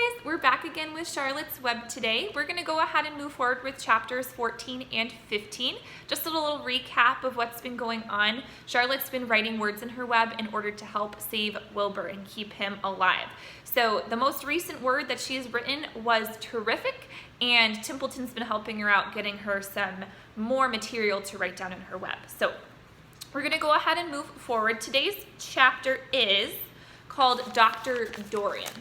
guys, we're back again with Charlotte's Web today. We're going to go ahead and move forward with chapters 14 and 15. Just a little recap of what's been going on. Charlotte's been writing words in her web in order to help save Wilbur and keep him alive. So the most recent word that she has written was terrific, and Templeton's been helping her out, getting her some more material to write down in her web. So we're going to go ahead and move forward. Today's chapter is called Dr. Dorian.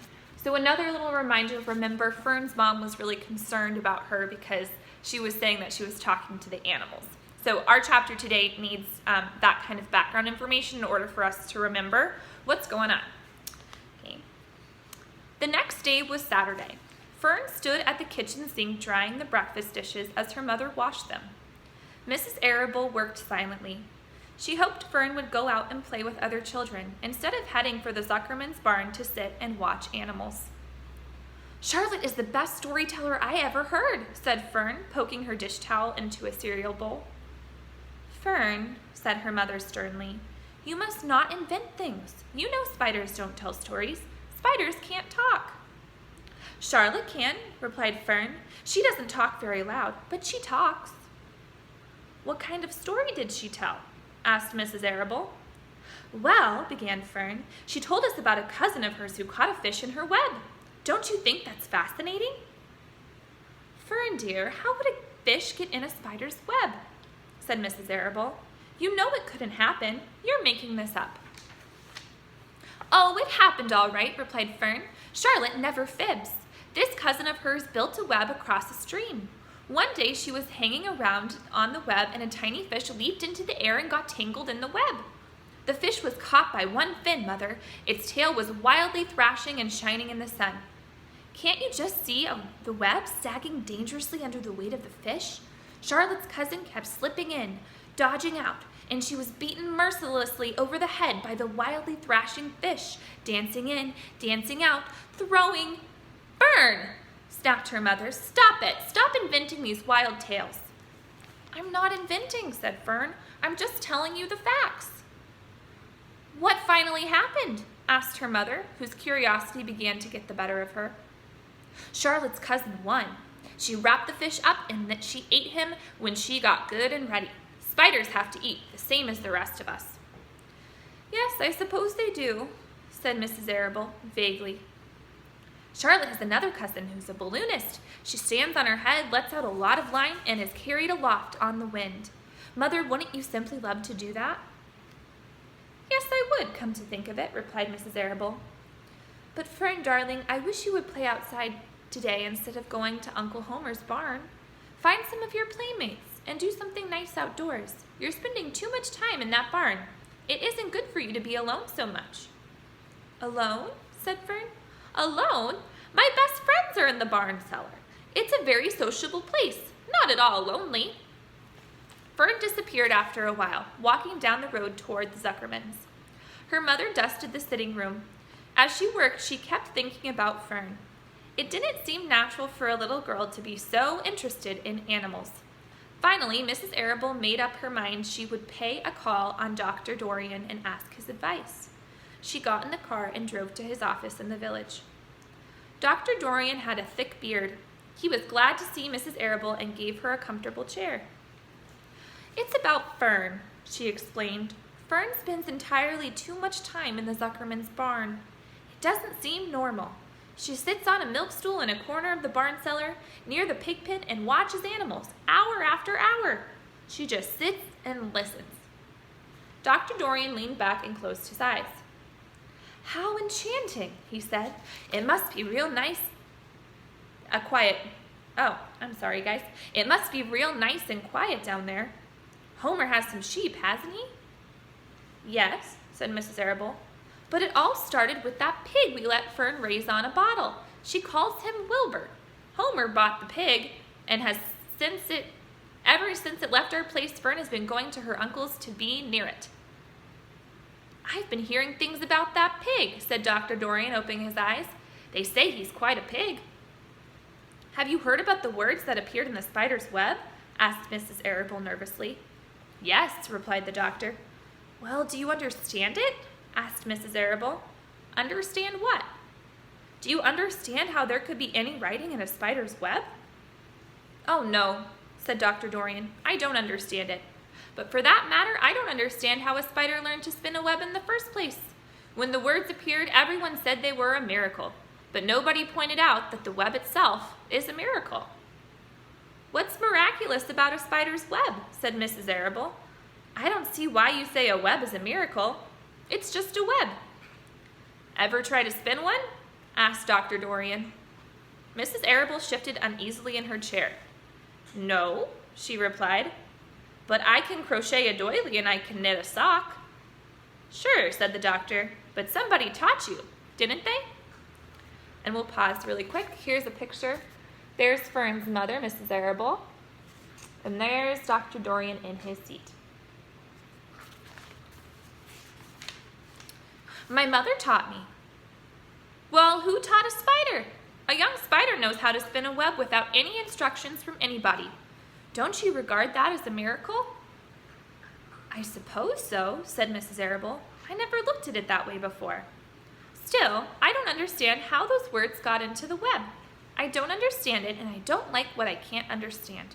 So another little reminder, remember Fern's mom was really concerned about her because she was saying that she was talking to the animals. So our chapter today needs that kind of background information in order for us to remember what's going on. Okay. The next day was Saturday. Fern stood at the kitchen sink drying the breakfast dishes as her mother washed them. Mrs. Arable worked silently. She hoped Fern would go out and play with other children, instead of heading for the Zuckerman's barn to sit and watch animals. "Charlotte is the best storyteller I ever heard," said Fern, poking her dish towel into a cereal bowl. "Fern," said her mother sternly, "you must not invent things. You know spiders don't tell stories. Spiders can't talk." "Charlotte can," replied Fern. "She doesn't talk very loud, but she talks." "What kind of story did she tell?" asked Mrs. Arable. "Well," began Fern, "she told us about a cousin of hers who caught a fish in her web. Don't you think that's fascinating?" "Fern, dear, how would a fish get in a spider's web?" said Mrs. Arable. "You know it couldn't happen. You're making this up." "Oh, it happened all right," replied Fern. "Charlotte never fibs. This cousin of hers built a web across a stream. One day she was hanging around on the web and a tiny fish leaped into the air and got tangled in the web. The fish was caught by one fin, Mother. Its tail was wildly thrashing and shining in the sun. Can't you just see the web sagging dangerously under the weight of the fish? Charlotte's cousin kept slipping in, dodging out, and she was beaten mercilessly over the head by the wildly thrashing fish, dancing in, dancing out, throwing—" "Fern!" snapped her mother. "Stop it! Stop inventing these wild tales." "I'm not inventing," said Fern. "I'm just telling you the facts." "What finally happened?" asked her mother, whose curiosity began to get the better of her. "Charlotte's cousin won. She wrapped the fish up and then she ate him when she got good and ready. Spiders have to eat, the same as the rest of us." "Yes, I suppose they do," said Mrs. Arable, vaguely. "Charlotte has another cousin who's a balloonist. She stands on her head, lets out a lot of line, and is carried aloft on the wind. Mother, wouldn't you simply love to do that?" "Yes, I would, come to think of it," replied Mrs. Arable. "But Fern, darling, I wish you would play outside today instead of going to Uncle Homer's barn. Find some of your playmates and do something nice outdoors. You're spending too much time in that barn. It isn't good for you to be alone so much." "Alone?" said Fern. "Alone? My best friends are in the barn cellar. It's a very sociable place, not at all lonely." Fern disappeared after a while, walking down the road toward the Zuckermans. Her mother dusted the sitting room. As she worked, she kept thinking about Fern. It didn't seem natural for a little girl to be so interested in animals. Finally, Mrs. Arable made up her mind she would pay a call on Dr. Dorian and ask his advice. She got in the car and drove to his office in the village. Dr. Dorian had a thick beard. He was glad to see Mrs. Arable and gave her a comfortable chair. "It's about Fern," she explained. "Fern spends entirely too much time in the Zuckerman's barn. It doesn't seem normal. She sits on a milk stool in a corner of the barn cellar near the pig pen and watches animals hour after hour. She just sits and listens." Dr. Dorian leaned back and closed his eyes. "How enchanting," he said. "It must be real nice. It must be real nice and quiet down there. Homer has some sheep, hasn't he?" "Yes," said Mrs. Arable. "But it all started with that pig we let Fern raise on a bottle. She calls him Wilbur. Homer bought the pig, and ever since it left our place, Fern has been going to her uncle's to be near it." "I've been hearing things about that pig," said Dr. Dorian, opening his eyes. "They say he's quite a pig." "Have you heard about the words that appeared in the spider's web?" asked Mrs. Arable nervously. "Yes," replied the doctor. "Well, do you understand it?" asked Mrs. Arable. "Understand what?" Do you understand how there could be any writing in a spider's web?" "Oh, no," said Dr. Dorian. "I don't understand it. But for that matter, I don't understand how a spider learned to spin a web in the first place. When the words appeared, everyone said they were a miracle, but nobody pointed out that the web itself is a miracle." "What's miraculous about a spider's web?" said Mrs. Arable. "I don't see why you say a web is a miracle. It's just a web." "Ever try to spin one?" asked Dr. Dorian. Mrs. Arable shifted uneasily in her chair. "No," she replied, "but I can crochet a doily and I can knit a sock." "Sure," said the doctor, "but somebody taught you, didn't they?" And we'll pause really quick. Here's a picture. There's Fern's mother, Mrs. Arable, and there's Dr. Dorian in his seat. "My mother taught me." "Well, who taught a spider? A young spider knows how to spin a web without any instructions from anybody. Don't you regard that as a miracle?" "I suppose so," said Mrs. Arable. "I never looked at it that way before. Still, I don't understand how those words got into the web. I don't understand it, and I don't like what I can't understand."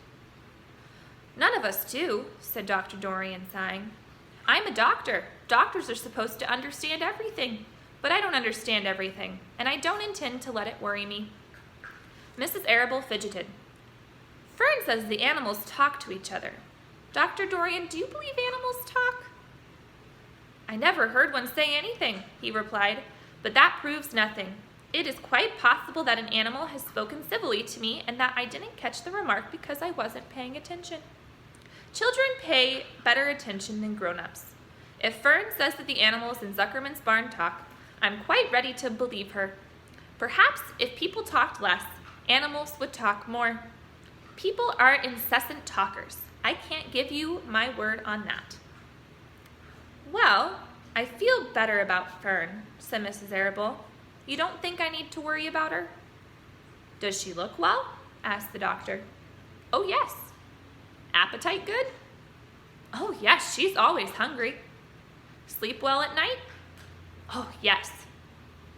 "None of us do," said Dr. Dorian, sighing. "I'm a doctor. Doctors are supposed to understand everything, but I don't understand everything, and I don't intend to let it worry me." Mrs. Arable fidgeted. "Fern says the animals talk to each other. Dr. Dorian, do you believe animals talk?" "I never heard one say anything," he replied, "but that proves nothing. It is quite possible that an animal has spoken civilly to me and that I didn't catch the remark because I wasn't paying attention. Children pay better attention than grown-ups. If Fern says that the animals in Zuckerman's barn talk, I'm quite ready to believe her. Perhaps if people talked less, animals would talk more. People are incessant talkers. I can't give you my word on that." "Well, I feel better about Fern," said Mrs. Arable. "You don't think I need to worry about her?" "Does she look well?" asked the doctor. "Oh, yes." "Appetite good?" "Oh, yes, she's always hungry." "Sleep well at night?" "Oh, yes."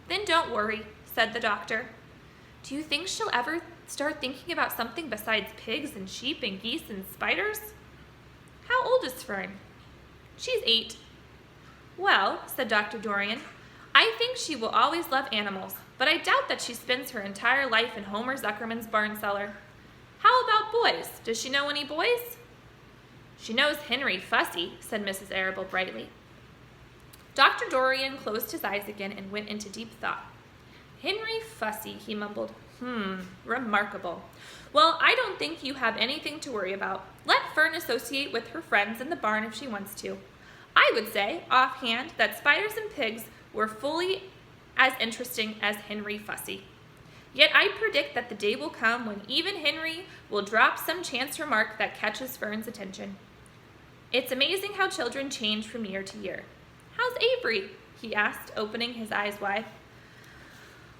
"Then don't worry," said the doctor. "Do you think she'll ever start thinking about something besides pigs and sheep and geese and spiders?" "How old is Fern?" "She's 8. "Well," said Dr. Dorian, "I think she will always love animals, but I doubt that she spends her entire life in Homer Zuckerman's barn cellar. How about boys? Does she know any boys?" "She knows Henry Fussy," said Mrs. Arable brightly. Dr. Dorian closed his eyes again and went into deep thought. "Henry Fussy," he mumbled. Remarkable. Well, I don't think you have anything to worry about. Let Fern associate with her friends in the barn if she wants to. I would say, offhand, that spiders and pigs were fully as interesting as Henry Fussy. Yet I predict that the day will come when even Henry will drop some chance remark that catches Fern's attention. It's amazing how children change from year to year. How's Avery?" he asked, opening his eyes wide.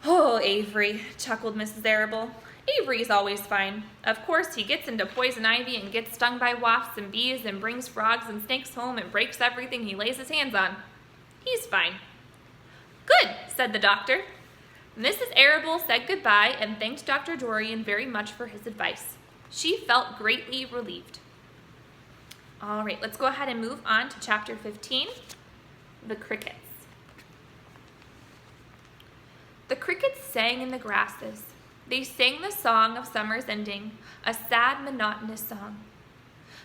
"Oh, Avery," chuckled Mrs. Arable. "Avery's always fine. Of course, he gets into poison ivy and gets stung by wasps and bees and brings frogs and snakes home and breaks everything he lays his hands on. He's fine." "Good," said the doctor. Mrs. Arable said goodbye and thanked Dr. Dorian very much for his advice. She felt greatly relieved. All right, let's go ahead and move on to chapter 15, the crickets. The crickets sang in the grasses. They sang the song of summer's ending, a sad, monotonous song.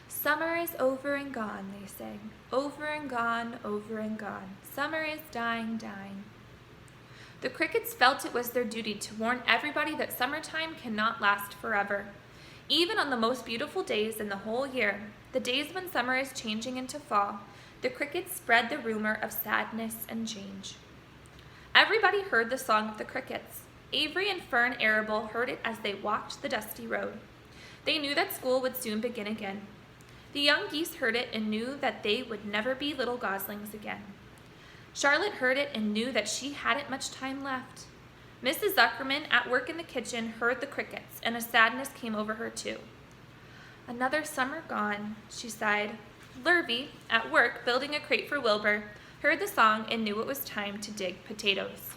"Summer is over and gone," they sang. "Over and gone, over and gone. Summer is dying, dying." The crickets felt it was their duty to warn everybody that summertime cannot last forever. Even on the most beautiful days in the whole year, the days when summer is changing into fall, the crickets spread the rumor of sadness and change. Everybody heard the song of the crickets. Avery and Fern Arable heard it as they walked the dusty road. They knew that school would soon begin again. The young geese heard it and knew that they would never be little goslings again. Charlotte heard it and knew that she hadn't much time left. Mrs. Zuckerman, at work in the kitchen, heard the crickets, and a sadness came over her too. "Another summer gone," she sighed. Lurvy, at work building a crate for Wilbur, heard the song and knew it was time to dig potatoes.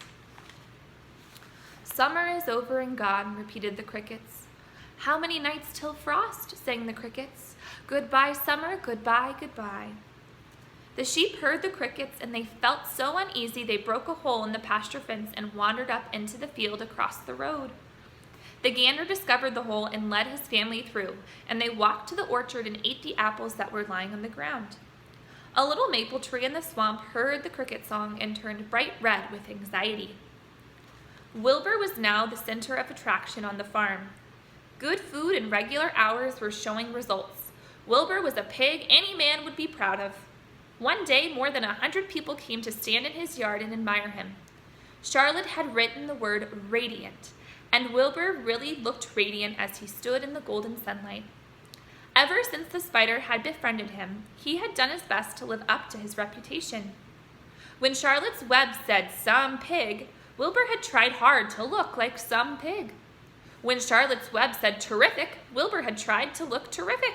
summer is over and gone, repeated the crickets. How many nights till frost, sang the crickets. Goodbye, summer, goodbye, goodbye. The sheep heard the crickets, and they felt so uneasy they broke a hole in the pasture fence and wandered up into the field across the road. The gander discovered the hole and led his family through, and they walked to the orchard and ate the apples that were lying on the ground. A little maple tree in the swamp heard the cricket song and turned bright red with anxiety. Wilbur was now the center of attraction on the farm. Good food and regular hours were showing results. Wilbur was a pig any man would be proud of. One day, more than 100 people came to stand in his yard and admire him. Charlotte had written the word radiant, and Wilbur really looked radiant as he stood in the golden sunlight. Ever since the spider had befriended him, he had done his best to live up to his reputation. When Charlotte's web said some pig, Wilbur had tried hard to look like some pig. When Charlotte's web said terrific, Wilbur had tried to look terrific.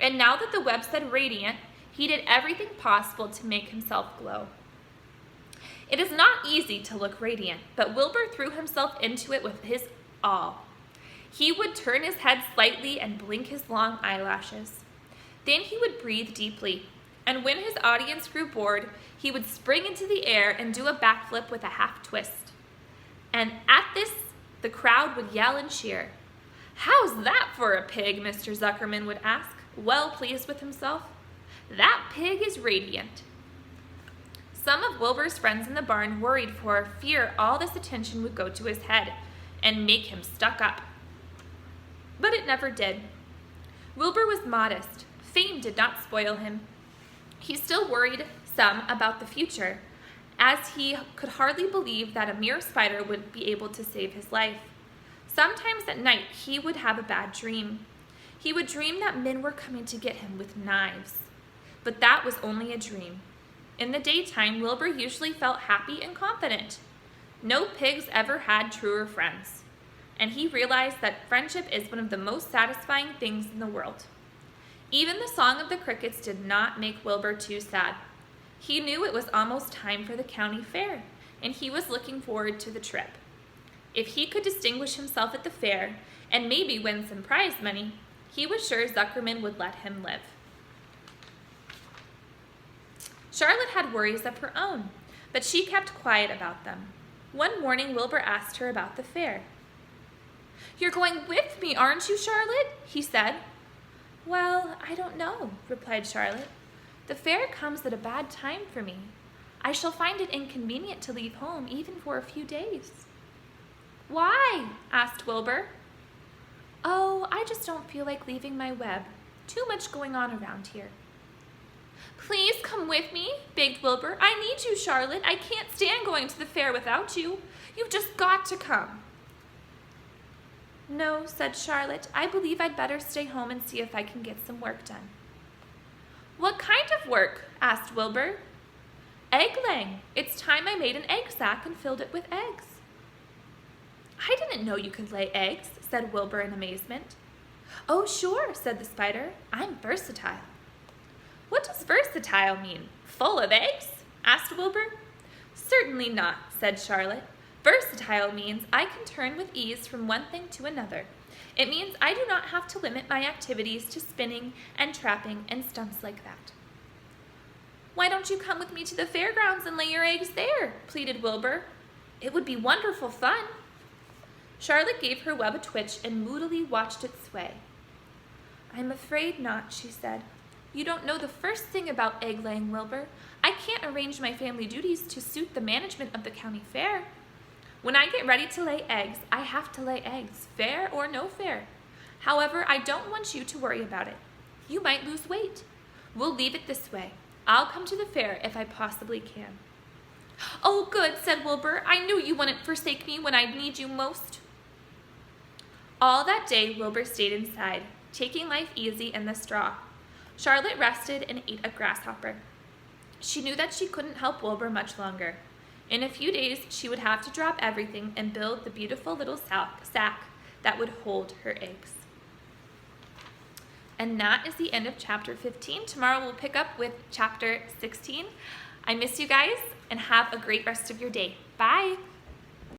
And now that the web said radiant, he did everything possible to make himself glow. It is not easy to look radiant, but Wilbur threw himself into it with his all. He would turn his head slightly and blink his long eyelashes. Then he would breathe deeply, and when his audience grew bored, he would spring into the air and do a backflip with a half twist. And at this, the crowd would yell and cheer. "How's that for a pig?" Mr. Zuckerman would ask, well pleased with himself. "That pig is radiant." Some of Wilbur's friends in the barn worried for fear all this attention would go to his head and make him stuck up. But it never did. Wilbur was modest. Fame did not spoil him. He still worried some about the future, as he could hardly believe that a mere spider would be able to save his life. Sometimes at night he would have a bad dream. He would dream that men were coming to get him with knives. But that was only a dream. In the daytime, Wilbur usually felt happy and confident. No pigs ever had truer friends, and he realized that friendship is one of the most satisfying things in the world. Even the song of the crickets did not make Wilbur too sad. He knew it was almost time for the county fair, and he was looking forward to the trip. If he could distinguish himself at the fair and maybe win some prize money, he was sure Zuckerman would let him live. Charlotte had worries of her own, but she kept quiet about them. One morning, Wilbur asked her about the fair. "You're going with me, aren't you, Charlotte?" he said. "Well, I don't know," replied Charlotte. "The fair comes at a bad time for me. I shall find it inconvenient to leave home even for a few days." "Why?" asked Wilbur. "Oh, I just don't feel like leaving my web. Too much going on around here." "Please come with me," begged Wilbur. "I need you, Charlotte. I can't stand going to the fair without you. You've just got to come." "No," said Charlotte. "I believe I'd better stay home and see if I can get some work done." "What kind of work?" asked Wilbur. "Egg laying. It's time I made an egg sack and filled it with eggs." "I didn't know you could lay eggs," said Wilbur in amazement. "Oh, sure," said the spider. "I'm versatile." "What does versatile mean? Full of eggs?" asked Wilbur. "Certainly not," said Charlotte. "Versatile means I can turn with ease from one thing to another. It means I do not have to limit my activities to spinning and trapping and stunts like that." "Why don't you come with me to the fairgrounds and lay your eggs there?" pleaded Wilbur. "It would be wonderful fun." Charlotte gave her web a twitch and moodily watched it sway. "I'm afraid not," she said. "You don't know the first thing about egg-laying, Wilbur. I can't arrange my family duties to suit the management of the county fair. When I get ready to lay eggs, I have to lay eggs, fair or no fair. However, I don't want you to worry about it. You might lose weight. We'll leave it this way. I'll come to the fair if I possibly can." "Oh, good," said Wilbur. "I knew you wouldn't forsake me when I need you most." All that day, Wilbur stayed inside, taking life easy in the straw. Charlotte rested and ate a grasshopper. She knew that she couldn't help Wilbur much longer. In a few days, she would have to drop everything and build the beautiful little sack that would hold her eggs. And that is the end of chapter 15. Tomorrow we'll pick up with chapter 16. I miss you guys, and have a great rest of your day. Bye.